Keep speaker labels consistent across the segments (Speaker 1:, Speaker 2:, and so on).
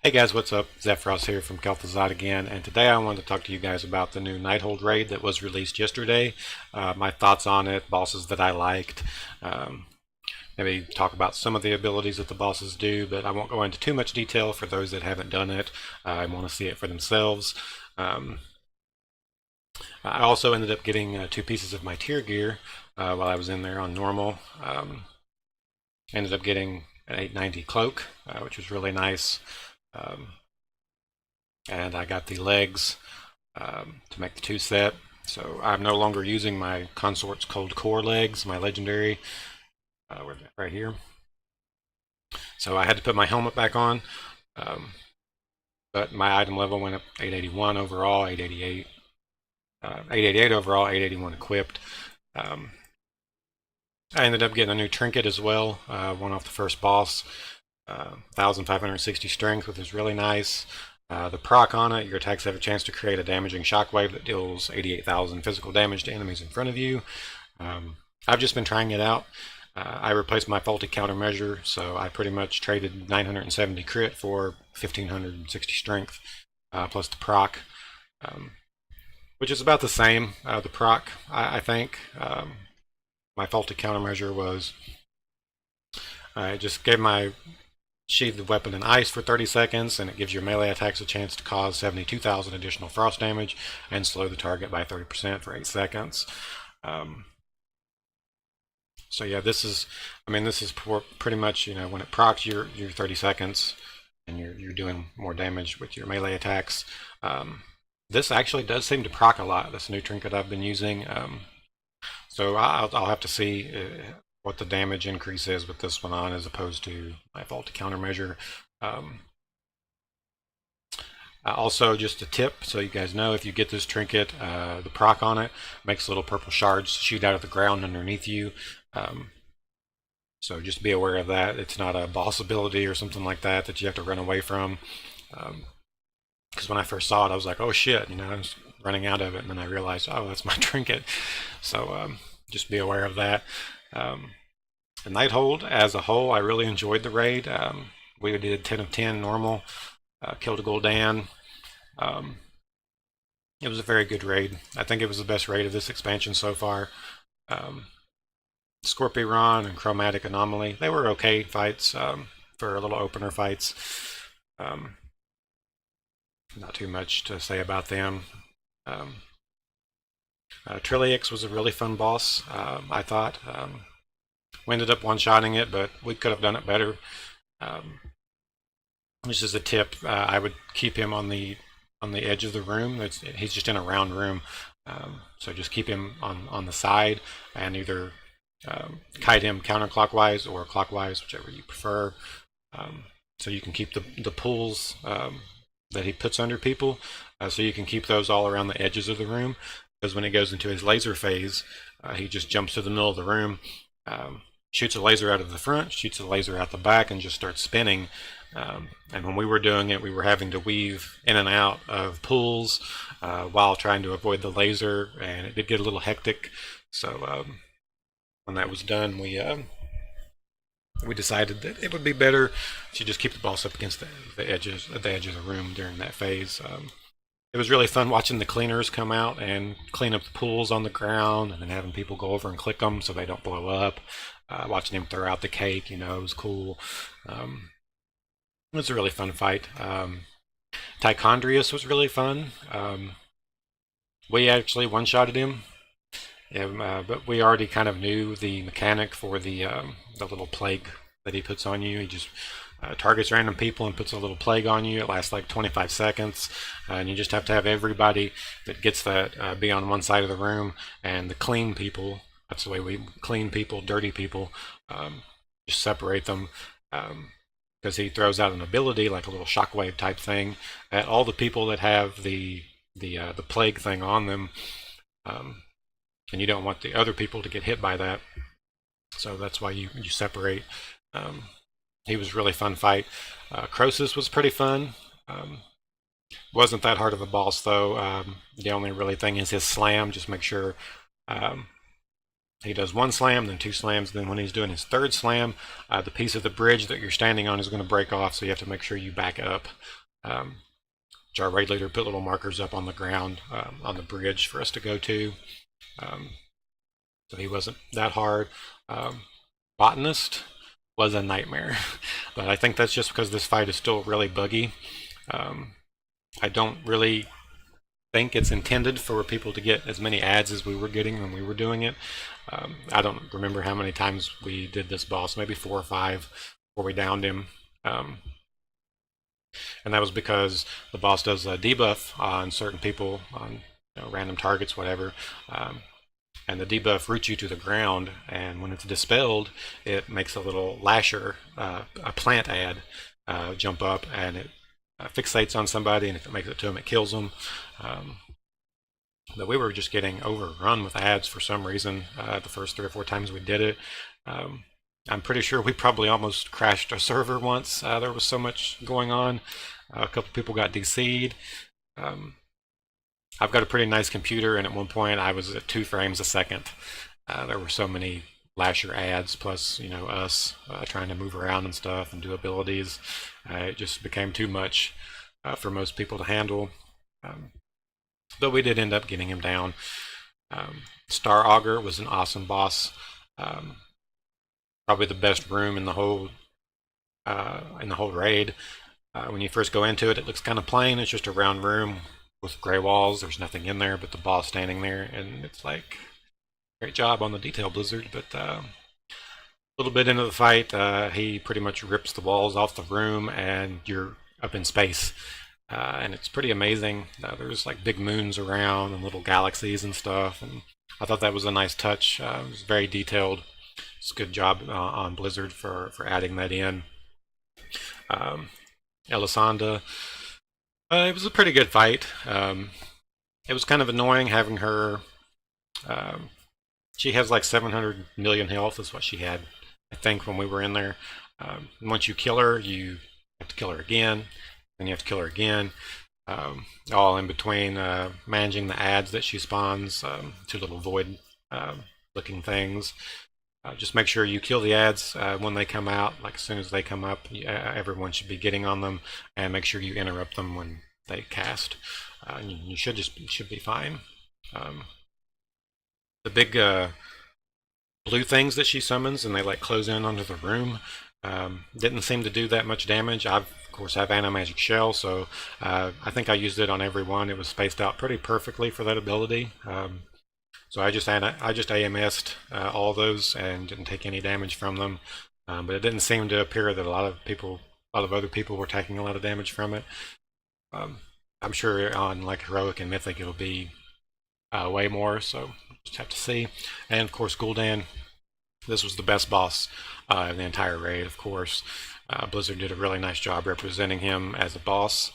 Speaker 1: Hey guys, what's up? Zephyros here from Kel'Thuzad again, and today I wanted to talk to you guys about the new Nighthold raid that was released yesterday. My thoughts on it, bosses that I liked, um, maybe talk about some of the abilities that the bosses do, but I won't go into too much detail for those that haven't done it and want to see it for themselves. Um, I also ended up getting two pieces of my tier gear while I was in there on normal. Ended up getting an 890 cloak, which was really nice. Um, and I got the legs to make the two set. So I'm no longer using my Consort's Cold Core legs, my legendary, right here. So I had to put my helmet back on, um, but my item level went up 881 overall, 888, 888 overall, 881 equipped. I ended up getting a new trinket as well, one off the first boss, 1560 strength, which is really nice. The proc on it, your attacks have a chance to create a damaging shockwave that deals 88,000 physical damage to enemies in front of you. I've just been trying it out. I replaced my faulty countermeasure, so I pretty much traded 970 crit for 1560 strength, plus the proc, which is about the same. The proc, I think. My faulty countermeasure was I just gave my sheathe the weapon in ice for 30 seconds, and it gives your melee attacks a chance to cause 72,000 additional frost damage and slow the target by 30% for 8 seconds. So yeah, this is pretty much, when it procs your 30 seconds and you're doing more damage with your melee attacks. This actually does seem to proc a lot, this new trinket I've been using. So I'll have to see what the damage increase is with this one on as opposed to my faulty countermeasure. Also, just a tip so you guys know, if you get this trinket, the proc on it makes little purple shards shoot out of the ground underneath you. So just be aware of that. It's not a boss ability or something like that that you have to run away from. Because when I first saw it, I was like, oh shit, I was running out of it, and then I realized, oh, that's my trinket. So just be aware of that. The Nighthold as a whole, I really enjoyed the raid. We did 10 of 10 normal, killed a gul'dan. It was a very good raid. I think it was the best raid of this expansion so far. Scorpion and Chromatic Anomaly, they were okay fights for little opener fights. Not too much to say about them. Trilliax was a really fun boss, I thought. We ended up one-shotting it, but we could have done it better. This is a tip. I would keep him on the edge of the room. He's just in a round room, so just keep him on the side and either kite him counterclockwise or clockwise, whichever you prefer. So you can keep the pulls that he puts under people, so you can keep those all around the edges of the room. Because when he goes into his laser phase, he just jumps to the middle of the room, shoots a laser out of the front, shoots a laser out the back, and just starts spinning. And when we were doing it, we were having to weave in and out of pools while trying to avoid the laser, and it did get a little hectic. So when that was done, we decided that it would be better to just keep the boss up against the edge of the room during that phase. It was really fun watching the cleaners come out and clean up the pools on the ground, and then having people go over and click them so they don't blow up. Watching him throw out the cake, it was cool. It was a really fun fight. Tichondrius was really fun. We actually one-shotted him, but we already kind of knew the mechanic for the little plague that he puts on you. He just targets random people and puts a little plague on you. It lasts like 25 seconds, and you just have to have everybody that gets that be on one side of the room, and the clean people, that's the way we clean people, dirty people, just separate them, because he throws out an ability like a little shockwave type thing at all the people that have the plague thing on them, and you don't want the other people to get hit by that, so that's why you separate. He was a really fun fight. Croesus was pretty fun. Wasn't that hard of a boss though. The only really thing is his slam. Just make sure He does one slam, then two slams. Then when he's doing his third slam, the piece of the bridge that you're standing on is going to break off, so you have to make sure you back up. Our raid leader put little markers up on the ground on the bridge for us to go to. So he wasn't that hard. Botanist was a nightmare, but I think that's just because this fight is still really buggy. I don't really think it's intended for people to get as many ads as we were getting when we were doing it. I don't remember how many times we did this boss, maybe 4 or 5 before we downed him. And that was because the boss does a debuff on certain people, on random targets, whatever. And the debuff roots you to the ground, and when it's dispelled, it makes a little lasher, a plant ad, jump up, and it fixates on somebody, and if it makes it to them, it kills them. But we were just getting overrun with ads for some reason the first 3 or 4 times we did it. I'm pretty sure we probably almost crashed a server once. There was so much going on. A couple people got DC'd. I've got a pretty nice computer, and at one point I was at 2 frames a second. There were so many lasher ads, plus us trying to move around and stuff and do abilities. It just became too much for most people to handle. But we did end up getting him down. Star Augur was an awesome boss. Probably the best room in the whole raid. When you first go into it, it looks kind of plain. It's just a round room with gray walls. There's nothing in there but the boss standing there, and it's like, great job on the detail, Blizzard. But a little bit into the fight, he pretty much rips the walls off the room, and you're up in space. And it's pretty amazing. There's like big moons around and little galaxies and stuff, and I thought that was a nice touch. It was very detailed. It's a good job on Blizzard for adding that in. Elisanda, it was a pretty good fight. It was kind of annoying having her. She has like 700 million health is what she had, I think, when we were in there. Once you kill her, you have to kill her again, then you have to kill her again. All in between managing the ads that she spawns, 2 little void looking things. Just make sure you kill the ads when they come out. Like as soon as they come up, everyone should be getting on them, and make sure you interrupt them when they cast. You should be fine. The big blue things that she summons, and they like close in onto the room, didn't seem to do that much damage. Of course, have Anti-Magic Shell, so I think I used it on every one. It was spaced out pretty perfectly for that ability. So I just AMS'd all those and didn't take any damage from them. But it didn't seem to appear that a lot of other people were taking a lot of damage from it. I'm sure on like Heroic and Mythic it'll be way more, so just have to see. And of course, Gul'dan. This was the best boss in the entire raid, of course. Blizzard did a really nice job representing him as a boss.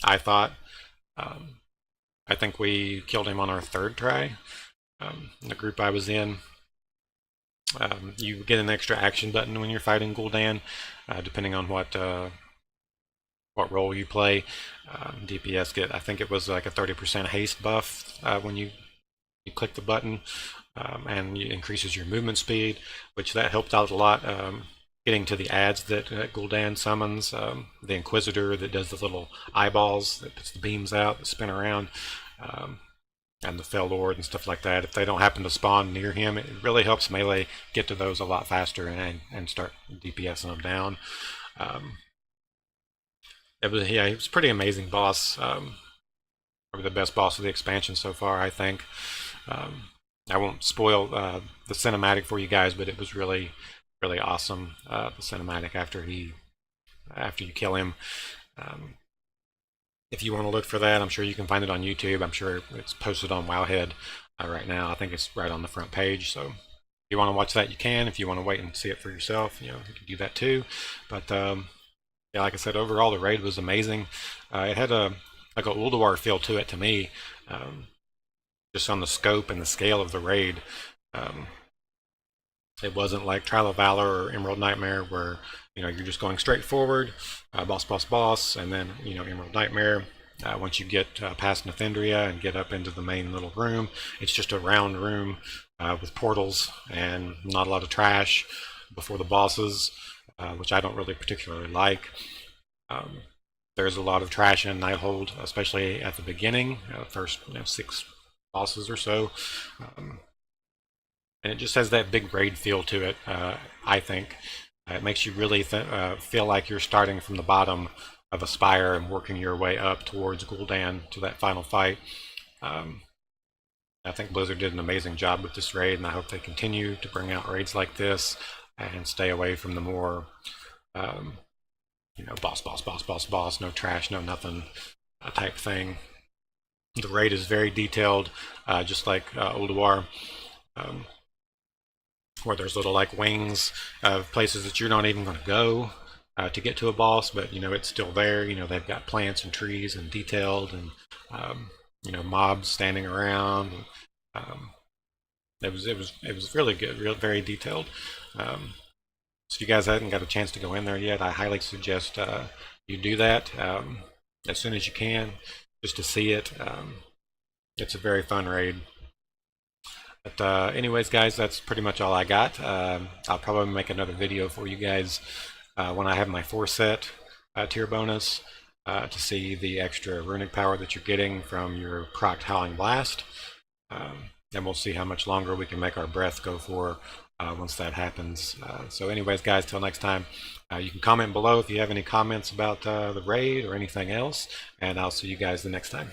Speaker 1: I thought. I think we killed him on our 3rd try. The group I was in. You get an extra action button when you're fighting Gul'dan, depending on what role you play. DPS get, I think it was like a 30% haste buff when you click the button, and it increases your movement speed, which that helped out a lot. Getting to the ads that Gul'dan summons, the Inquisitor that does the little eyeballs that puts the beams out that spin around, and the Fell Lord and stuff like that. If they don't happen to spawn near him, it really helps melee get to those a lot faster and start DPSing them down. He was a pretty amazing boss. Probably the best boss of the expansion so far, I think. I won't spoil the cinematic for you guys, but it was really awesome. The cinematic after you kill him. If you want to look for that, I'm sure you can find it on YouTube. I'm sure it's posted on Wowhead right now. I think it's right on the front page. So if you want to watch that, you can. If you want to wait and see it for yourself, you can do that too. But yeah, like I said, overall the raid was amazing. It had like a Ulduar feel to it to me, just on the scope and the scale of the raid. It wasn't like Trial of Valor or Emerald Nightmare where you're just going straight forward, boss, and then Emerald Nightmare. Once you get past Nithindria and get up into the main little room, it's just a round room with portals and not a lot of trash before the bosses, which I don't really particularly like. Um, there's a lot of trash in Nighthold, especially at the beginning, first 6 bosses or so. And it just has that big raid feel to it, I think. It makes you really feel like you're starting from the bottom of a spire and working your way up towards Gul'dan to that final fight. I think Blizzard did an amazing job with this raid, and I hope they continue to bring out raids like this and stay away from the more, boss, no trash, no nothing type thing. The raid is very detailed, just like Ulduar. Where there's little like wings of places that you're not even going to go to get to a boss, but it's still there. They've got plants and trees and detailed, and mobs standing around. It was really good, very detailed. So if you guys haven't got a chance to go in there yet, I highly suggest you do that as soon as you can, just to see it. It's a very fun raid. But anyways, guys, that's pretty much all I got. I'll probably make another video for you guys when I have my 4-set tier bonus to see the extra runic power that you're getting from your procced Howling Blast. And we'll see how much longer we can make our breath go for once that happens. So anyways, guys, till next time, you can comment below if you have any comments about the raid or anything else, and I'll see you guys the next time.